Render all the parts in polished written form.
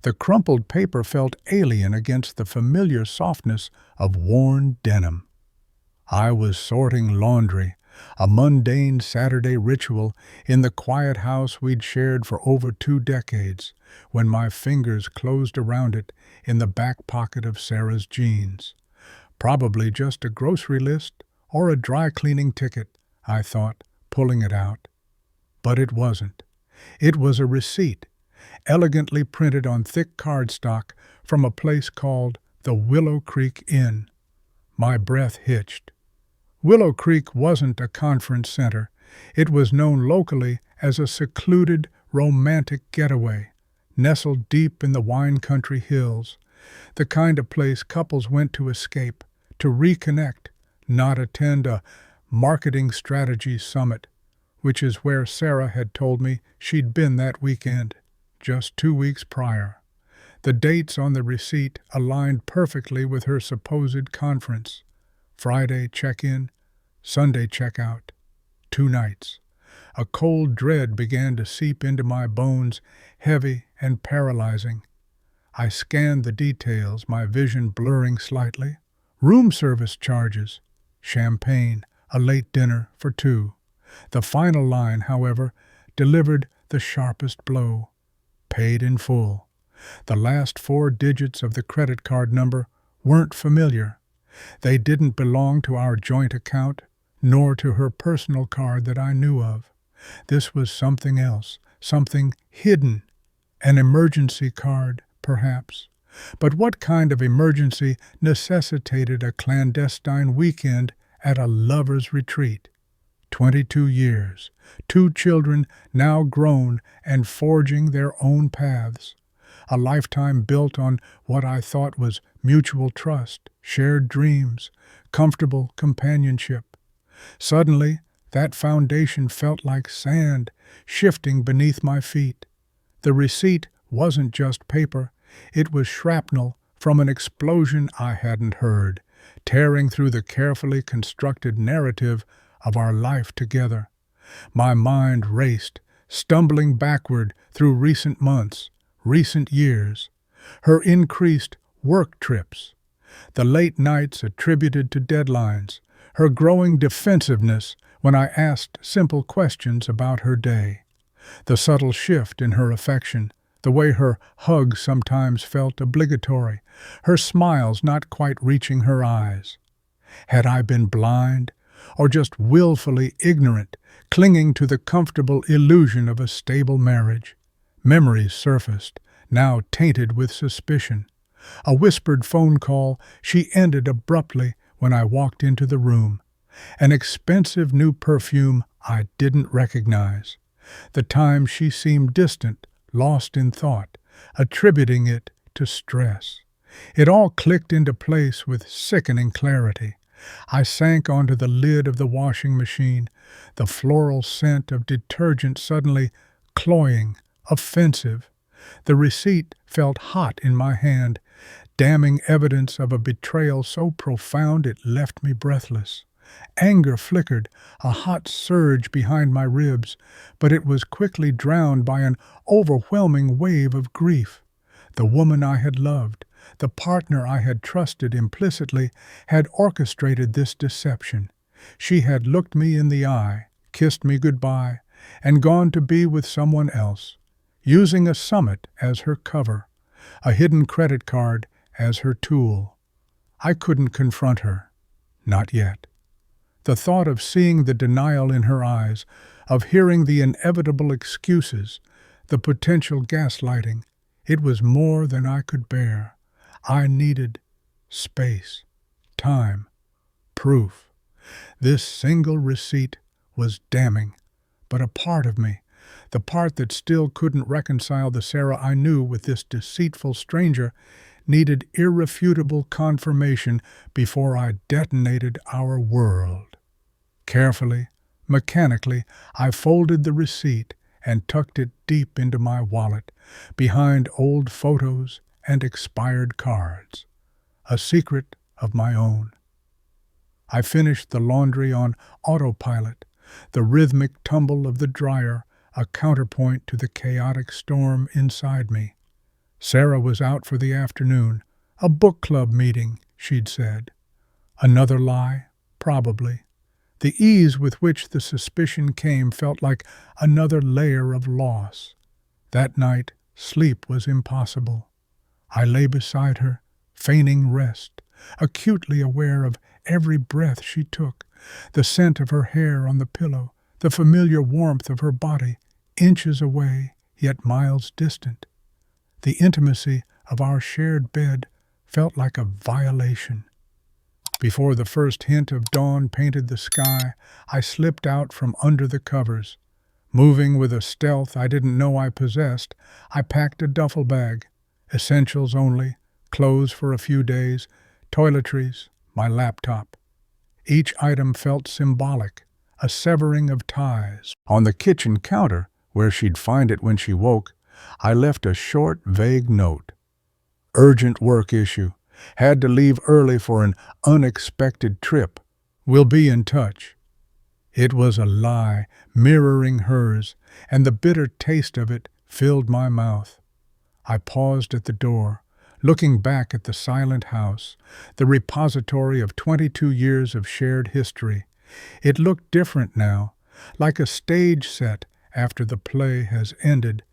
The crumpled paper felt alien against the familiar softness of worn denim. I was sorting laundry, a mundane Saturday ritual in the quiet house we'd shared for over 2 decades, when my fingers closed around it in the back pocket of Sarah's jeans. Probably just a grocery list or a dry cleaning ticket, I thought, pulling it out. But it wasn't. It was a receipt, elegantly printed on thick cardstock from a place called the Willow Creek Inn. My breath hitched. Willow Creek wasn't a conference center. It was known locally as a secluded, romantic getaway, nestled deep in the wine country hills, the kind of place couples went to escape, to reconnect, not attend a marketing strategy summit, which is where Sarah had told me she'd been that weekend, just 2 weeks prior. The dates on the receipt aligned perfectly with her supposed conference. Friday check-in, Sunday check-out. 2 nights. A cold dread began to seep into my bones, heavy and paralyzing. I scanned the details, my vision blurring slightly. Room service charges, champagne, a late dinner for 2. The final line, however, delivered the sharpest blow. Paid in full. The last 4 digits of the credit card number weren't familiar. They didn't belong to our joint account, nor to her personal card that I knew of. This was something else, something hidden. An emergency card, perhaps. But what kind of emergency necessitated a clandestine weekend at a lover's retreat? 22 years, 2 children now grown and forging their own paths. A lifetime built on what I thought was mutual trust, shared dreams, comfortable companionship. Suddenly, that foundation felt like sand, shifting beneath my feet. The receipt wasn't just paper, it was shrapnel from an explosion I hadn't heard, tearing through the carefully constructed narrative of our life together. My mind raced, stumbling backward through recent months, recent years, her increased work trips, the late nights attributed to deadlines, her growing defensiveness when I asked simple questions about her day, the subtle shift in her affection, the way her hugs sometimes felt obligatory, her smiles not quite reaching her eyes. Had I been blind, or just willfully ignorant, clinging to the comfortable illusion of a stable marriage? Memories surfaced, now tainted with suspicion. A whispered phone call she ended abruptly when I walked into the room. An expensive new perfume I didn't recognize. The time she seemed distant, lost in thought, attributing it to stress. It all clicked into place with sickening clarity. I sank onto the lid of the washing machine, the floral scent of detergent suddenly cloying, offensive. The receipt felt hot in my hand, damning evidence of a betrayal so profound it left me breathless. Anger flickered, a hot surge behind my ribs, but it was quickly drowned by an overwhelming wave of grief. The woman I had loved, the partner I had trusted implicitly, had orchestrated this deception. She had looked me in the eye, kissed me goodbye, and gone to be with someone else, using a summit as her cover, a hidden credit card as her tool. I couldn't confront her. Not yet. The thought of seeing the denial in her eyes, of hearing the inevitable excuses, the potential gaslighting, it was more than I could bear. I needed space, time, proof. This single receipt was damning, but a part of me, the part that still couldn't reconcile the Sarah I knew with this deceitful stranger, needed irrefutable confirmation before I detonated our world. Carefully, mechanically, I folded the receipt and tucked it deep into my wallet, behind old photos and expired cards. A secret of my own. I finished the laundry on autopilot, the rhythmic tumble of the dryer a counterpoint to the chaotic storm inside me. Sarah was out for the afternoon. A book club meeting, she'd said. Another lie? Probably. The ease with which the suspicion came felt like another layer of loss. That night, sleep was impossible. I lay beside her, feigning rest, acutely aware of every breath she took, the scent of her hair on the pillow, the familiar warmth of her body, inches away, yet miles distant. The intimacy of our shared bed felt like a violation. Before the first hint of dawn painted the sky, I slipped out from under the covers. Moving with a stealth I didn't know I possessed, I packed a duffel bag, essentials only, clothes for a few days, toiletries, my laptop. Each item felt symbolic, a severing of ties. On the kitchen counter, where she'd find it when she woke, I left a short, vague note. Urgent work issue. Had to leave early for an unexpected trip. Will be in touch. It was a lie, mirroring hers, and the bitter taste of it filled my mouth. I paused at the door, looking back at the silent house, the repository of 22 years of shared history. It looked different now, like a stage set after the play has ended,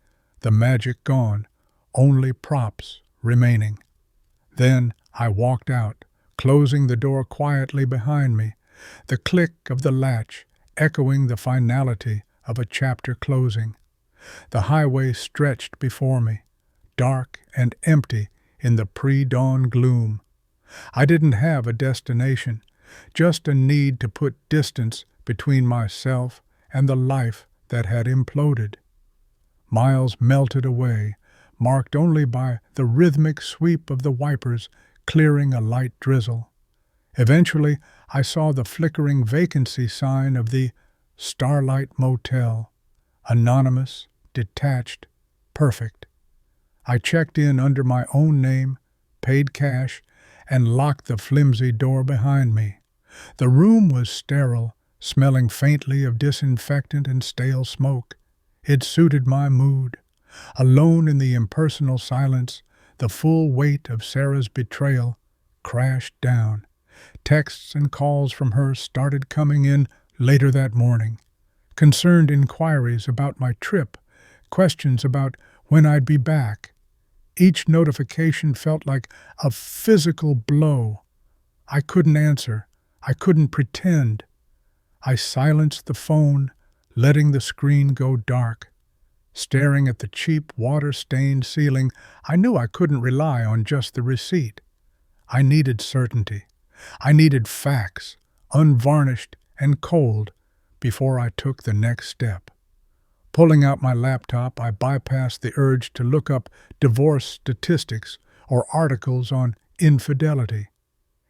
the magic gone, only props remaining. Then I walked out, closing the door quietly behind me, the click of the latch echoing the finality of a chapter closing. The highway stretched before me, dark and empty in the pre-dawn gloom. I didn't have a destination, just a need to put distance between myself and the life that had imploded. Miles melted away, marked only by the rhythmic sweep of the wipers clearing a light drizzle. Eventually, I saw the flickering vacancy sign of the Starlight Motel. Anonymous, detached, perfect. I checked in under my own name, paid cash, and locked the flimsy door behind me. The room was sterile, smelling faintly of disinfectant and stale smoke. It suited my mood. Alone in the impersonal silence, the full weight of Sarah's betrayal crashed down. Texts and calls from her started coming in later that morning. Concerned inquiries about my trip, questions about when I'd be back. Each notification felt like a physical blow. I couldn't answer. I couldn't pretend. I silenced the phone, letting the screen go dark. Staring at the cheap, water-stained ceiling, I knew I couldn't rely on just the receipt. I needed certainty. I needed facts, unvarnished and cold, before I took the next step. Pulling out my laptop, I bypassed the urge to look up divorce statistics or articles on infidelity.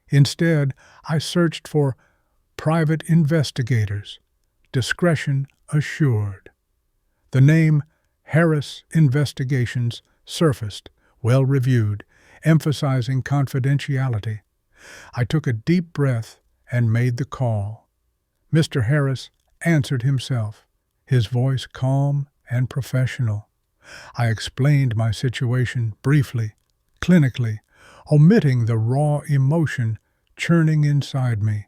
Instead, I searched for private investigators, discretion assured. The name Harris Investigations surfaced, well-reviewed, emphasizing confidentiality. I took a deep breath and made the call. Mr. Harris answered himself, his voice calm and professional. I explained my situation briefly, clinically, omitting the raw emotion churning inside me.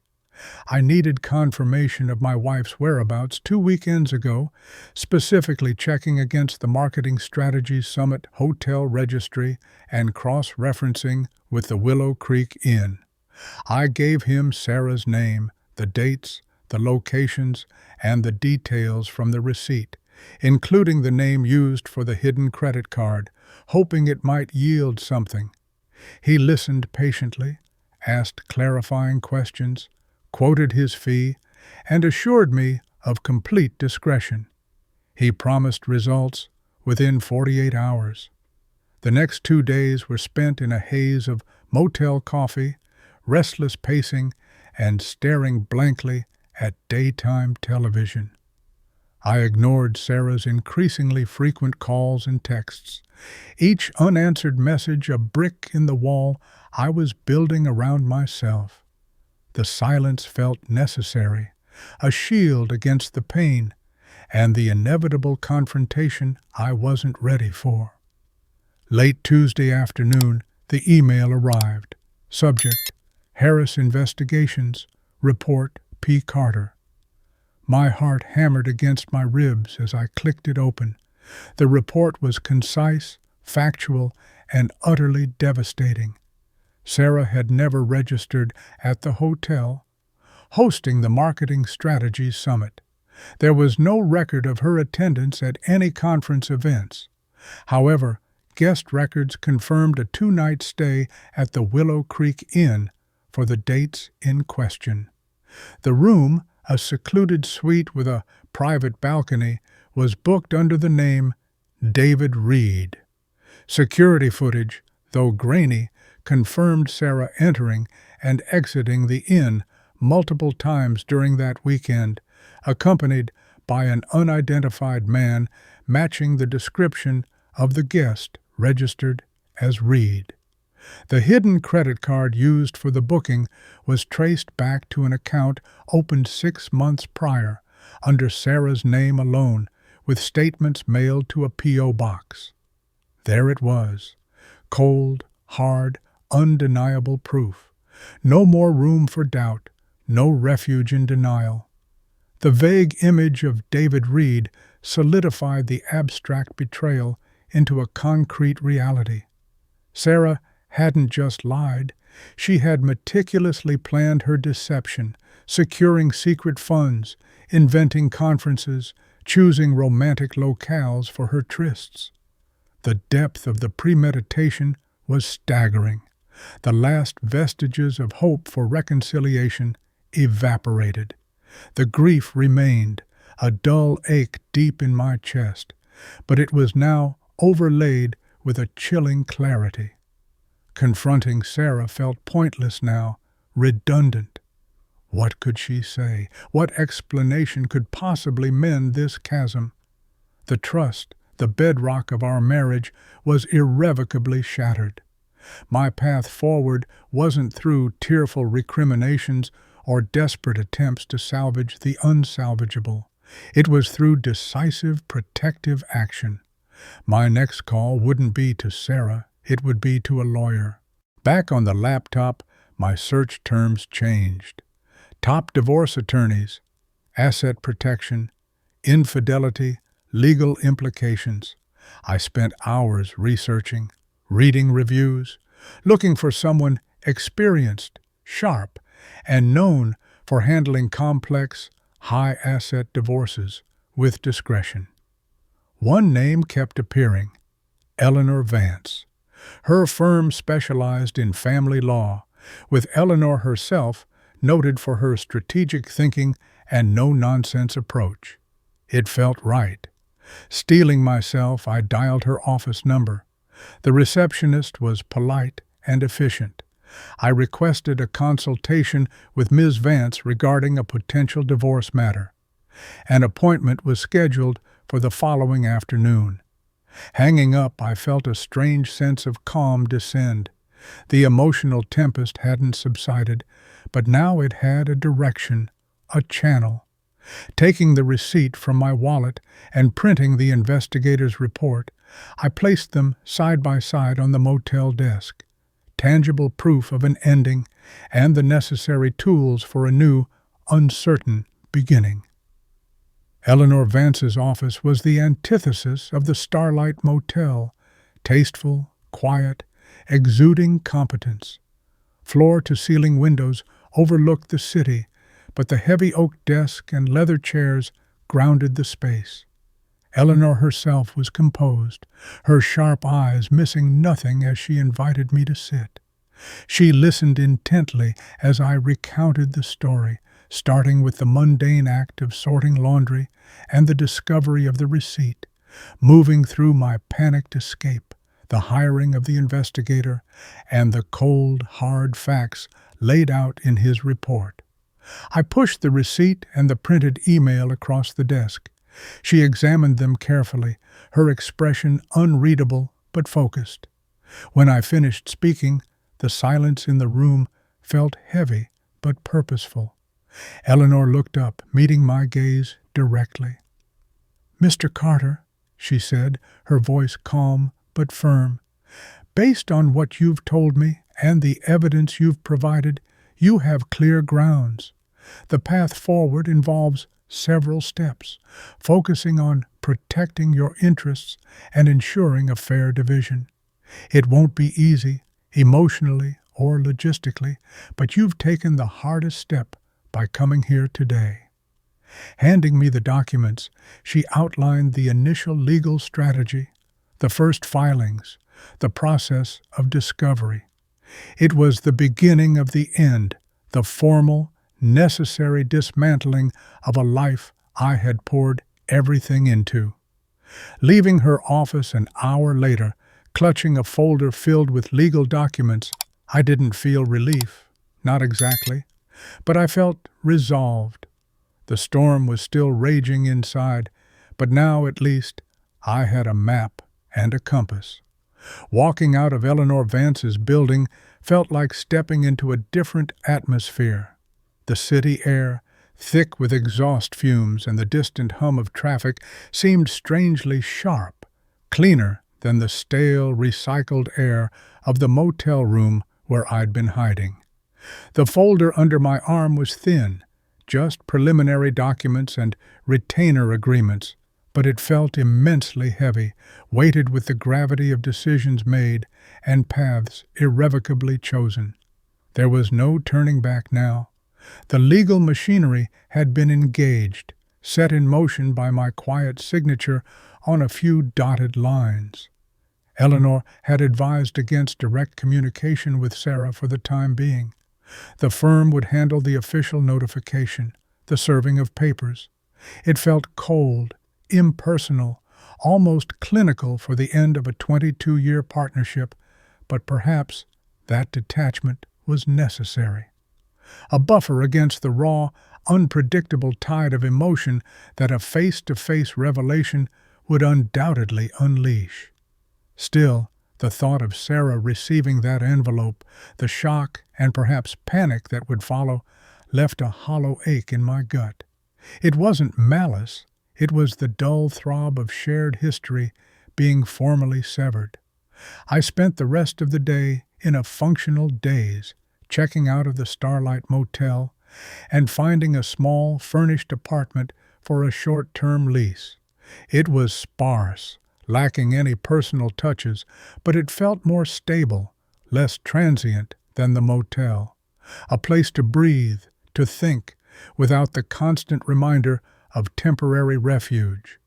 I needed confirmation of my wife's whereabouts 2 weekends ago, specifically checking against the Marketing Strategies Summit hotel registry and cross-referencing with the Willow Creek Inn. I gave him Sarah's name, the dates, the locations, and the details from the receipt, including the name used for the hidden credit card, hoping it might yield something. He listened patiently, asked clarifying questions, quoted his fee, and assured me of complete discretion. He promised results within 48 hours. The next 2 days were spent in a haze of motel coffee, restless pacing, and staring blankly at daytime television. I ignored Sarah's increasingly frequent calls and texts, each unanswered message a brick in the wall I was building around myself. The silence felt necessary, a shield against the pain, and the inevitable confrontation I wasn't ready for. Late Tuesday afternoon, the email arrived. Subject: Harris Investigations, Report P. Carter. My heart hammered against my ribs as I clicked it open. The report was concise, factual, and utterly devastating. Sarah had never registered at the hotel hosting the Marketing Strategies Summit. There was no record of her attendance at any conference events. However, guest records confirmed a 2-night stay at the Willow Creek Inn for the dates in question. The room, a secluded suite with a private balcony, was booked under the name David Reed. Security footage, though grainy, confirmed Sarah entering and exiting the inn multiple times during that weekend, accompanied by an unidentified man matching the description of the guest registered as Reed. The hidden credit card used for the booking was traced back to an account opened 6 months prior, under Sarah's name alone, with statements mailed to a P.O. box. There it was, cold, hard, undeniable proof. No more room for doubt, no refuge in denial. The vague image of David Reed solidified the abstract betrayal into a concrete reality. Sarah hadn't just lied, she had meticulously planned her deception, securing secret funds, inventing conferences, choosing romantic locales for her trysts. The depth of the premeditation was staggering. The last vestiges of hope for reconciliation evaporated. The grief remained, a dull ache deep in my chest, but it was now overlaid with a chilling clarity. Confronting Sarah felt pointless now, redundant. What could she say? What explanation could possibly mend this chasm? The trust, the bedrock of our marriage, was irrevocably shattered. My path forward wasn't through tearful recriminations or desperate attempts to salvage the unsalvageable. It was through decisive, protective action. My next call wouldn't be to Sarah, it would be to a lawyer. Back on the laptop, my search terms changed. Top divorce attorneys, asset protection, infidelity, legal implications. I spent hours researching, reading reviews, looking for someone experienced, sharp, and known for handling complex, high-asset divorces with discretion. One name kept appearing: Eleanor Vance. Her firm specialized in family law, with Eleanor herself noted for her strategic thinking and no-nonsense approach. It felt right. Steeling myself, I dialed her office number. The receptionist was polite and efficient. I requested a consultation with Ms. Vance regarding a potential divorce matter. An appointment was scheduled for the following afternoon. Hanging up, I felt a strange sense of calm descend. The emotional tempest hadn't subsided, but now it had a direction, a channel. Taking the receipt from my wallet and printing the investigator's report, I placed them side by side on the motel desk. Tangible proof of an ending and the necessary tools for a new, uncertain beginning. Eleanor Vance's office was the antithesis of the Starlight Motel, tasteful, quiet, exuding competence. Floor-to-ceiling windows overlooked the city, but the heavy oak desk and leather chairs grounded the space. Eleanor herself was composed, her sharp eyes missing nothing as she invited me to sit. She listened intently as I recounted the story, starting with the mundane act of sorting laundry and the discovery of the receipt, moving through my panicked escape, the hiring of the investigator, and the cold, hard facts laid out in his report. I pushed the receipt and the printed email across the desk. She examined them carefully, her expression unreadable but focused. When I finished speaking, the silence in the room felt heavy but purposeful. Eleanor looked up, meeting my gaze directly. "Mr. Carter," she said, her voice calm but firm, Based on what you've told me and the evidence you've provided, you have clear grounds. The path forward involves several steps, focusing on protecting your interests and ensuring a fair division. It won't be easy, emotionally or logistically, but you've taken the hardest step by coming here today. Handing me the documents, she outlined the initial legal strategy, the first filings, the process of discovery. It was the beginning of the end, the formal, necessary dismantling of a life I had poured everything into. Leaving her office an hour later, clutching a folder filled with legal documents, I didn't feel relief, not exactly, but I felt resolved. The storm was still raging inside, but now at least I had a map and a compass. Walking out of Eleanor Vance's building felt like stepping into a different atmosphere. The city air, thick with exhaust fumes and the distant hum of traffic, seemed strangely sharp, cleaner than the stale, recycled air of the motel room where I'd been hiding. The folder under my arm was thin, just preliminary documents and retainer agreements, but it felt immensely heavy, weighted with the gravity of decisions made and paths irrevocably chosen. There was no turning back now. The legal machinery had been engaged, set in motion by my quiet signature on a few dotted lines. Eleanor had advised against direct communication with Sarah for the time being. The firm would handle the official notification, the serving of papers. It felt cold, impersonal, almost clinical for the end of a 22-year partnership, but perhaps that detachment was necessary. A buffer against the raw, unpredictable tide of emotion that a face-to-face revelation would undoubtedly unleash. Still, the thought of Sarah receiving that envelope, the shock and perhaps panic that would follow, left a hollow ache in my gut. It wasn't malice, it was the dull throb of shared history being formally severed. I spent the rest of the day in a functional daze, checking out of the Starlight Motel and finding a small, furnished apartment for a short-term lease. It was sparse, lacking any personal touches, but it felt more stable, less transient than the motel. A place to breathe, to think, without the constant reminder of temporary refuge.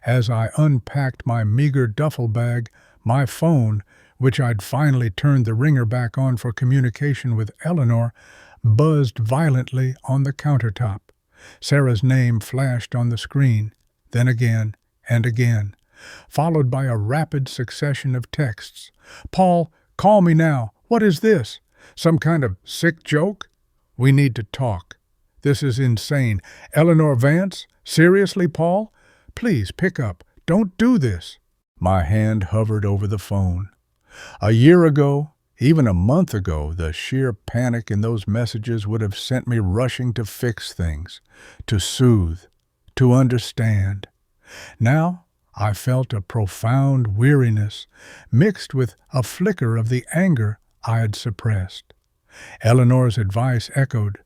As I unpacked my meager duffel bag, my phone, which I'd finally turned the ringer back on for communication with Eleanor, buzzed violently on the countertop. Sarah's name flashed on the screen, then again and again, followed by a rapid succession of texts. "Paul, call me now. What is this? Some kind of sick joke? We need to talk. This is insane. Eleanor Vance? Seriously, Paul? Please pick up. Don't do this." My hand hovered over the phone. A year ago, even a month ago, the sheer panic in those messages would have sent me rushing to fix things, to soothe, to understand. Now, I felt a profound weariness, mixed with a flicker of the anger I had suppressed. Eleanor's advice echoed,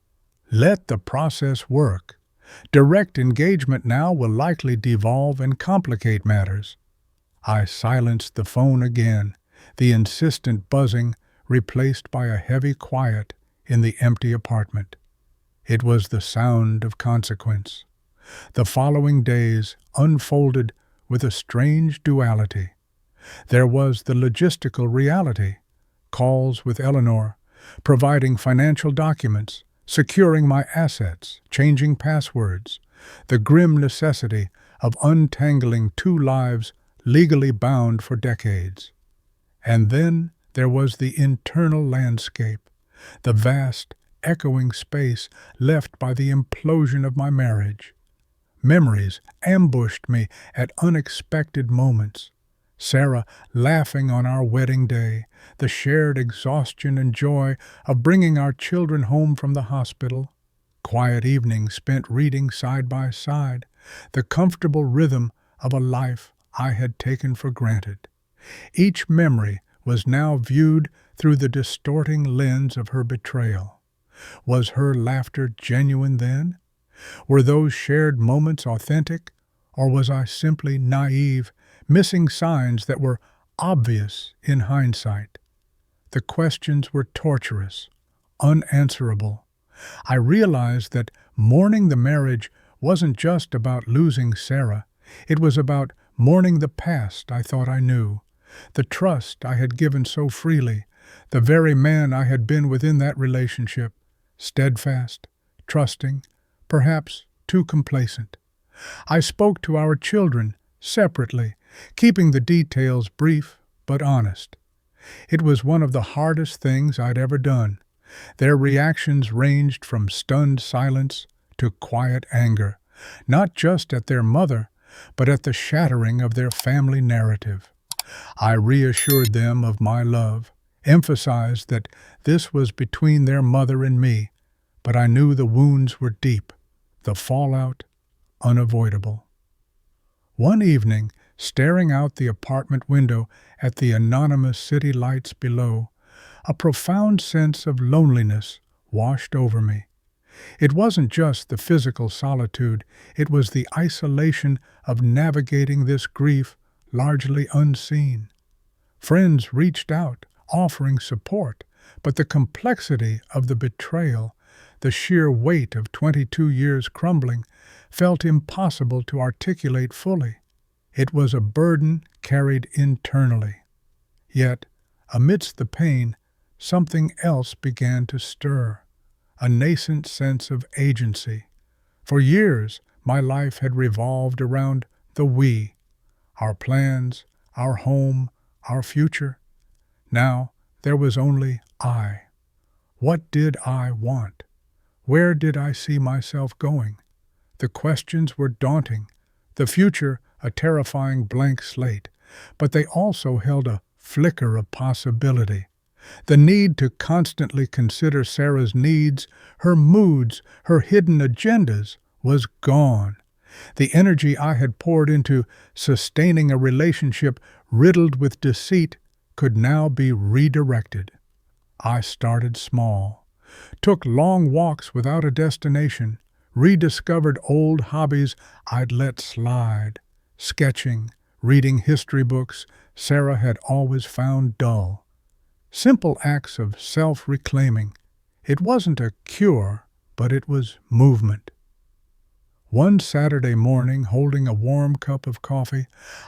"Let the process work. Direct engagement now will likely devolve and complicate matters." I silenced the phone again, the insistent buzzing replaced by a heavy quiet in the empty apartment. It was the sound of consequence. The following days unfolded with a strange duality. There was the logistical reality, calls with Eleanor, providing financial documents, securing my assets, changing passwords, the grim necessity of untangling two lives legally bound for decades. And then there was the internal landscape, the vast, echoing space left by the implosion of my marriage. Memories ambushed me at unexpected moments. Sarah laughing on our wedding day, the shared exhaustion and joy of bringing our children home from the hospital, quiet evenings spent reading side by side, the comfortable rhythm of a life I had taken for granted. Each memory was now viewed through the distorting lens of her betrayal. Was her laughter genuine then? Were those shared moments authentic? Or was I simply naive, missing signs that were obvious in hindsight? The questions were torturous, unanswerable. I realized that mourning the marriage wasn't just about losing Sarah. It was about mourning the past I thought I knew, the trust I had given so freely, the very man I had been within that relationship, steadfast, trusting, perhaps too complacent. I spoke to our children separately, keeping the details brief but honest. It was one of the hardest things I'd ever done. Their reactions ranged from stunned silence to quiet anger, not just at their mother, but at the shattering of their family narrative. I reassured them of my love, emphasized that this was between their mother and me, but I knew the wounds were deep, the fallout unavoidable. One evening, staring out the apartment window at the anonymous city lights below, a profound sense of loneliness washed over me. It wasn't just the physical solitude, it was the isolation of navigating this grief largely unseen. Friends reached out, offering support, but the complexity of the betrayal, the sheer weight of 22 years crumbling, felt impossible to articulate fully. It was a burden carried internally. Yet, amidst the pain, something else began to stir, a nascent sense of agency. For years, my life had revolved around the we, our plans, our home, our future. Now, there was only I. What did I want? Where did I see myself going? The questions were daunting, the future a terrifying blank slate, but they also held a flicker of possibility. The need to constantly consider Sarah's needs, her moods, her hidden agendas was gone. The energy I had poured into sustaining a relationship riddled with deceit could now be redirected. I started small, took long walks without a destination, rediscovered old hobbies I'd let slide. Sketching, reading history books Sarah had always found dull. Simple acts of self-reclaiming. It wasn't a cure, but it was movement. One Saturday morning, holding a warm cup of coffee,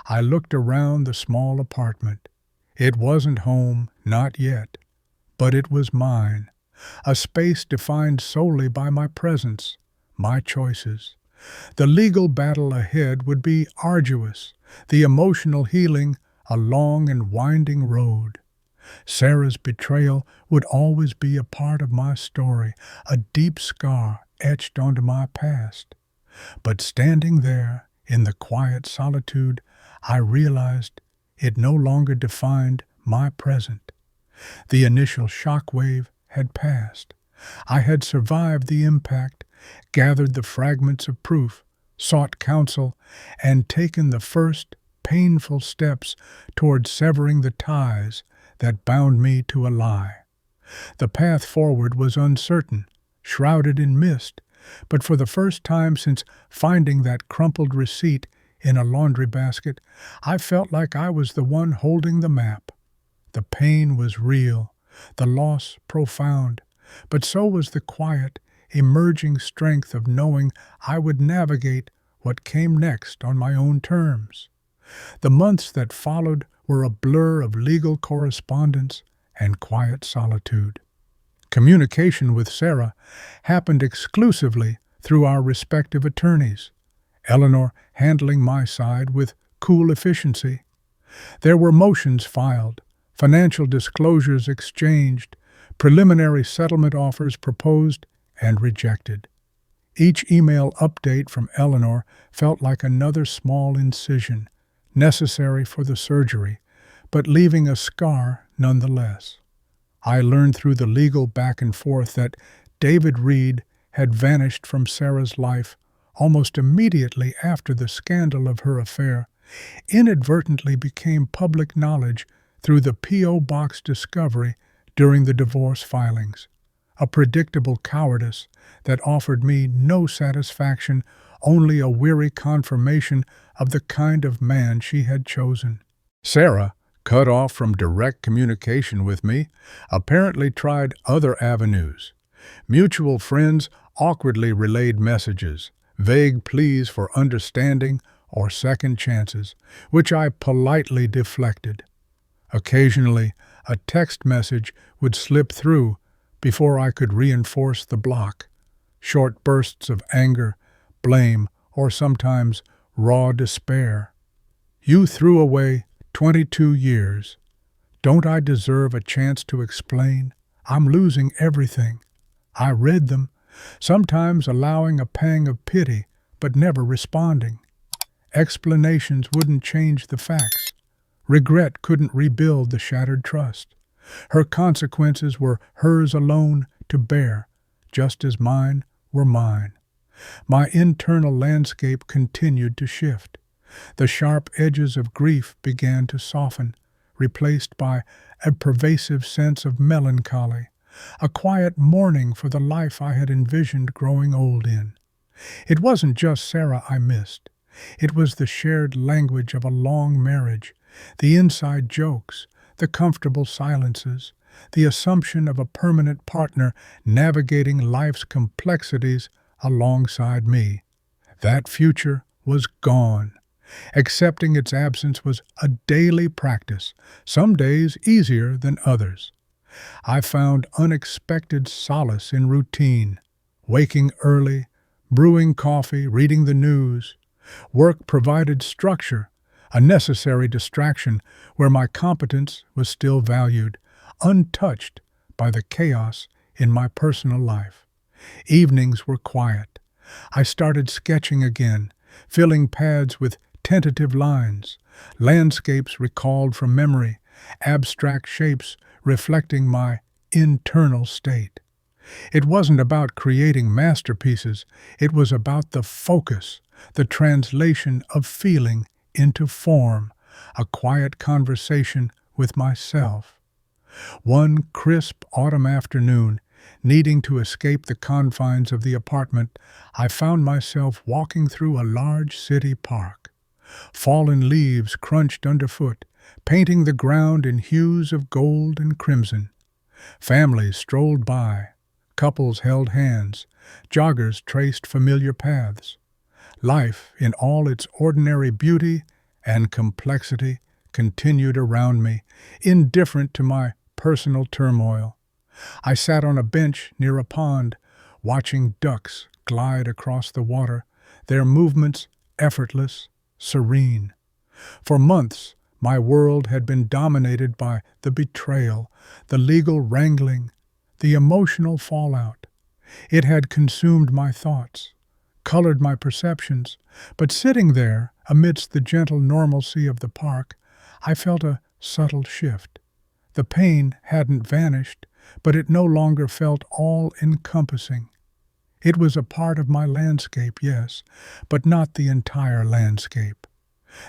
I looked around the small apartment. It wasn't home, not yet, but it was mine, a space defined solely by my presence, my choices. The legal battle ahead would be arduous, the emotional healing a long and winding road. Sarah's betrayal would always be a part of my story, a deep scar etched onto my past. But standing there, in the quiet solitude, I realized it no longer defined my present. The initial shockwave had passed. I had survived the impact, gathered the fragments of proof, sought counsel, and taken the first painful steps toward severing the ties that bound me to a lie. The path forward was uncertain, shrouded in mist, but for the first time since finding that crumpled receipt in a laundry basket, I felt like I was the one holding the map. The pain was real, the loss profound, but so was the quiet, emerging strength of knowing I would navigate what came next on my own terms. The months that followed were a blur of legal correspondence and quiet solitude. Communication with Sarah happened exclusively through our respective attorneys, Eleanor handling my side with cool efficiency. There were motions filed, financial disclosures exchanged, preliminary settlement offers proposed and rejected. Each email update from Eleanor felt like another small incision, necessary for the surgery, but leaving a scar nonetheless. I learned through the legal back and forth that David Reed had vanished from Sarah's life almost immediately after the scandal of her affair inadvertently became public knowledge through the P.O. Box discovery during the divorce filings, a predictable cowardice that offered me no satisfaction, only a weary confirmation of the kind of man she had chosen. Sarah, cut off from direct communication with me, apparently tried other avenues. Mutual friends awkwardly relayed messages, vague pleas for understanding or second chances, which I politely deflected. Occasionally, a text message would slip through before I could reinforce the block. Short bursts of anger, blame, or sometimes raw despair. You threw away 22 years. Don't I deserve a chance to explain? I'm losing everything. I read them, sometimes allowing a pang of pity, but never responding. Explanations wouldn't change the facts. Regret couldn't rebuild the shattered trust. Her consequences were hers alone to bear, just as mine were mine. My internal landscape continued to shift. The sharp edges of grief began to soften, replaced by a pervasive sense of melancholy, a quiet mourning for the life I had envisioned growing old in. It wasn't just Sarah I missed. It was the shared language of a long marriage, the inside jokes, the comfortable silences, the assumption of a permanent partner navigating life's complexities alongside me. That future was gone. Accepting its absence was a daily practice, some days easier than others. I found unexpected solace in routine, waking early, brewing coffee, reading the news. Work provided structure, a necessary distraction where my competence was still valued, untouched by the chaos in my personal life. Evenings were quiet. I started sketching again, filling pads with tentative lines, landscapes recalled from memory, abstract shapes reflecting my internal state. It wasn't about creating masterpieces, it was about the focus, the translation of feeling into form, a quiet conversation with myself. One crisp autumn afternoon, needing to escape the confines of the apartment, I found myself walking through a large city park. Fallen leaves crunched underfoot, painting the ground in hues of gold and crimson. Families strolled by, couples held hands, joggers traced familiar paths. Life, in all its ordinary beauty and complexity, continued around me, indifferent to my personal turmoil. I sat on a bench near a pond, watching ducks glide across the water, their movements effortless, serene. For months, my world had been dominated by the betrayal, the legal wrangling, the emotional fallout. It had consumed my thoughts, colored my perceptions, but sitting there, amidst the gentle normalcy of the park, I felt a subtle shift. The pain hadn't vanished, but it no longer felt all-encompassing. It was a part of my landscape, yes, but not the entire landscape.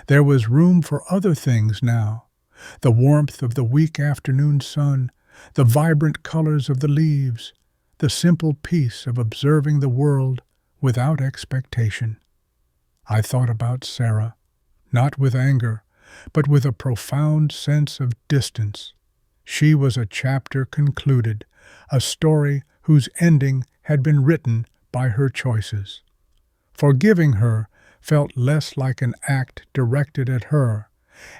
There was room for other things now. The warmth of the weak afternoon sun, the vibrant colors of the leaves, the simple peace of observing the world without expectation. I thought about Sarah, not with anger, but with a profound sense of distance. She was a chapter concluded, a story whose ending had been written by her choices. Forgiving her felt less like an act directed at her,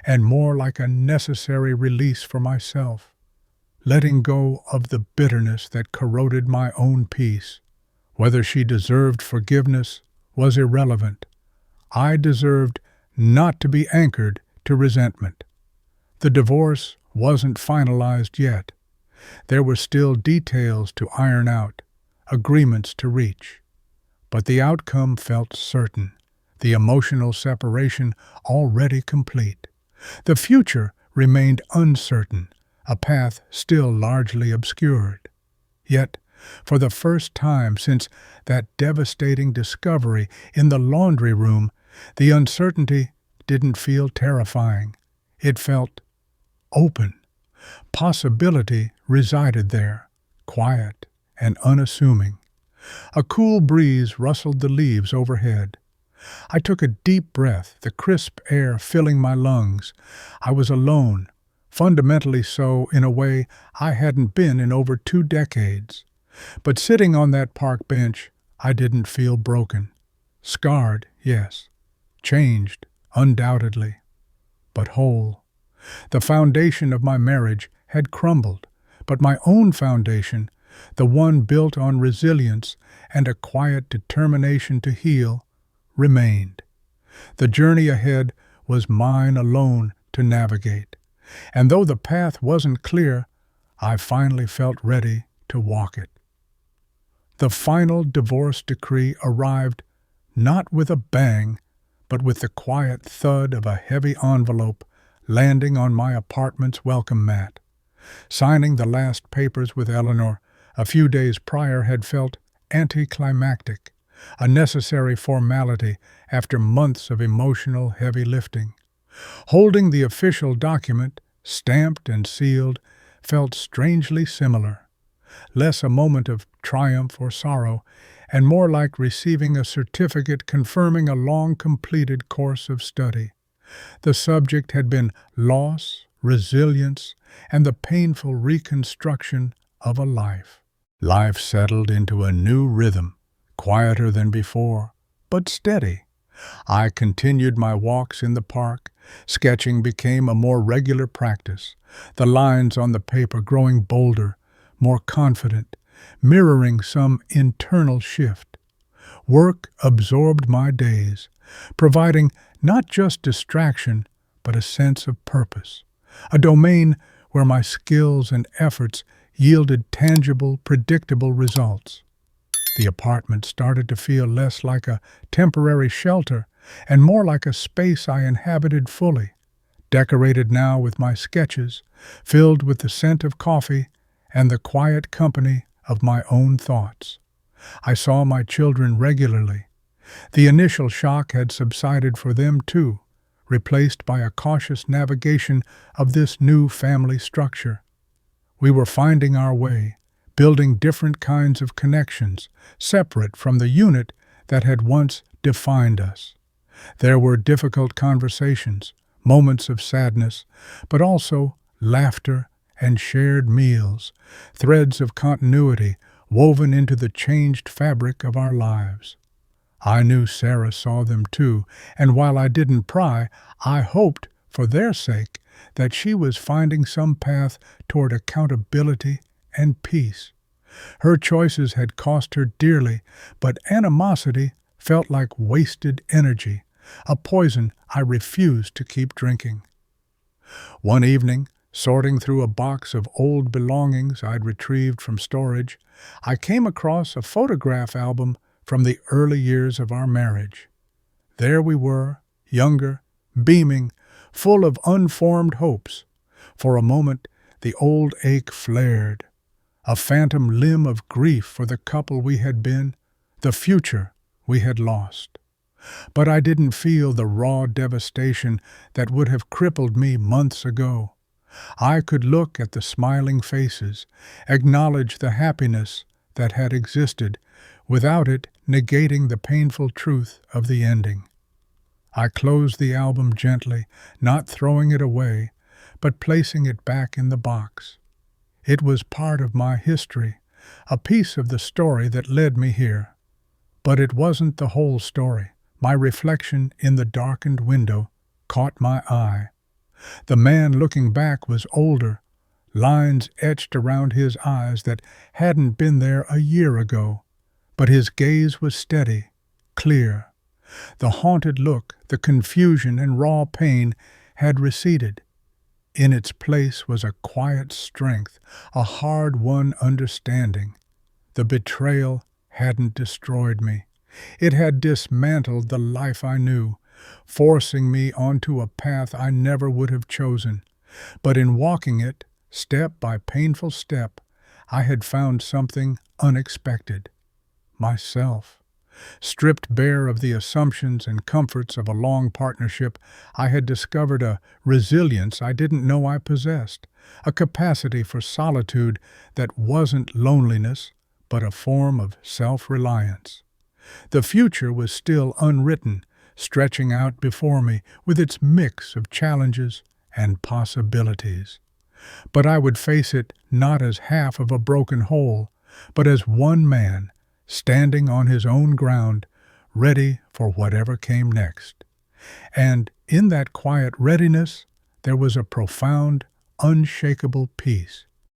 and more like a necessary release for myself. Letting go of the bitterness that corroded my own peace. Whether she deserved forgiveness was irrelevant. I deserved not to be anchored to resentment. The divorce wasn't finalized yet. There were still details to iron out, agreements to reach. But the outcome felt certain, the emotional separation already complete. The future remained uncertain, a path still largely obscured. Yet, for the first time since that devastating discovery in the laundry room, the uncertainty didn't feel terrifying. It felt open. Possibility resided there, quiet and unassuming. A cool breeze rustled the leaves overhead. I took a deep breath, the crisp air filling my lungs. I was alone, fundamentally so in a way I hadn't been in over 2 decades. But sitting on that park bench, I didn't feel broken. Scarred, yes. Changed, undoubtedly. But whole. The foundation of my marriage had crumbled, but my own foundation, the one built on resilience and a quiet determination to heal, remained. The journey ahead was mine alone to navigate, and though the path wasn't clear, I finally felt ready to walk it. The final divorce decree arrived not with a bang, but with the quiet thud of a heavy envelope landing on my apartment's welcome mat. Signing the last papers with Eleanor a few days prior had felt anticlimactic, a necessary formality after months of emotional heavy lifting. Holding the official document, stamped and sealed, felt strangely similar. Less a moment of triumph or sorrow, and more like receiving a certificate confirming a long-completed course of study. The subject had been loss, resilience, and the painful reconstruction of a life. Life settled into a new rhythm, quieter than before, but steady. I continued my walks in the park. Sketching became a more regular practice, the lines on the paper growing bolder, more confident, mirroring some internal shift. Work absorbed my days, providing not just distraction, but a sense of purpose, a domain where my skills and efforts yielded tangible, predictable results. The apartment started to feel less like a temporary shelter and more like a space I inhabited fully, decorated now with my sketches, filled with the scent of coffee and the quiet company of my own thoughts. I saw my children regularly. The initial shock had subsided for them too, replaced by a cautious navigation of this new family structure. We were finding our way, building different kinds of connections, separate from the unit that had once defined us. There were difficult conversations, moments of sadness, but also laughter and shared meals, threads of continuity woven into the changed fabric of our lives. I knew Sarah saw them too, and while I didn't pry, I hoped, for their sake, that she was finding some path toward accountability and peace. Her choices had cost her dearly, but animosity felt like wasted energy, a poison I refused to keep drinking. One evening, sorting through a box of old belongings I'd retrieved from storage, I came across a photograph album from the early years of our marriage. There we were, younger, beaming, full of unformed hopes. For a moment, the old ache flared, a phantom limb of grief for the couple we had been, the future we had lost. But I didn't feel the raw devastation that would have crippled me months ago. I could look at the smiling faces, acknowledge the happiness that had existed, without it negating the painful truth of the ending. I closed the album gently, not throwing it away, but placing it back in the box. It was part of my history, a piece of the story that led me here. But it wasn't the whole story. My reflection in the darkened window caught my eye. The man looking back was older, lines etched around his eyes that hadn't been there a year ago. But his gaze was steady, clear. The haunted look, the confusion and raw pain had receded. In its place was a quiet strength, a hard-won understanding. The betrayal hadn't destroyed me. It had dismantled the life I knew, forcing me onto a path I never would have chosen. But in walking it, step by painful step, I had found something unexpected. Myself. Stripped bare of the assumptions and comforts of a long partnership, I had discovered a resilience I didn't know I possessed, a capacity for solitude that wasn't loneliness, but a form of self-reliance. The future was still unwritten, stretching out before me with its mix of challenges and possibilities. But I would face it not as half of a broken whole, but as one man, standing on his own ground, ready for whatever came next. And in that quiet readiness, there was a profound, unshakable peace.